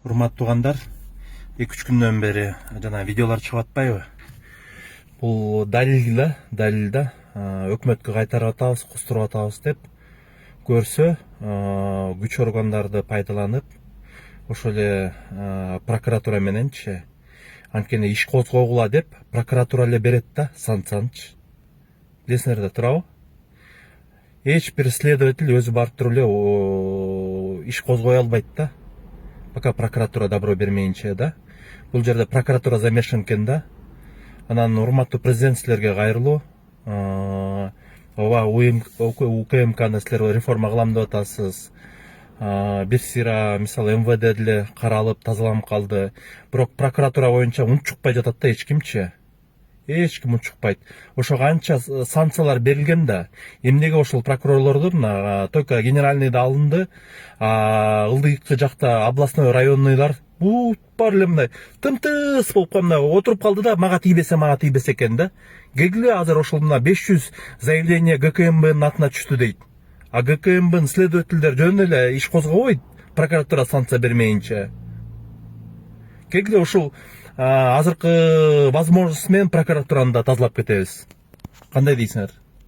Урматтуу туугандар, 2-3 күндөн бери жана видеолор чыгып атпайбы? Бул далил да өкмөткө кайтарып атабыз, кустуруп атабыз деп көрсө, күч органдарды пайдаланып, ошол эле прокуратура мененчи анткени иш козгогула деп прокуратура эле берет да санкциянычы. Билесиңер да, туурабы? Эч бир следователь өзү барып туруп эле иш козгой албайт да, пока прокуратура добро бермейинче да. Бул жерде прокуратура замешан экен да. Анан урматтуу президент, силерге кайрылуу. Ооба, УКМКны силер реформа кылам деп атасыз. Бир сыйра мисалы МВД деле каралып тазаланып калды. Бирок прокуратура боюнча унчукпай жатат да эч кимчи. Эч ким унчукпайт. Ошого анча санкциялар берилген да. Эмнеге ошол прокурорлордун только генеральныйда алынды, ылдыйкы жакта областной районныйлар бут бар эле мындай тымтыс болуп мындай отуруп калды да, мага тийбесе экен да. Келгиле азыр ошол мына 500 заявление ГКМБнын атына түштү дейт. А ГКМБнын следовательдер жөн эле иш козгобойт, прокуратура санкция бермейинче. Келгиле ушул азыркы возможность менен прокуратураны да тазалап кетебиз. Кандай дейсиңер?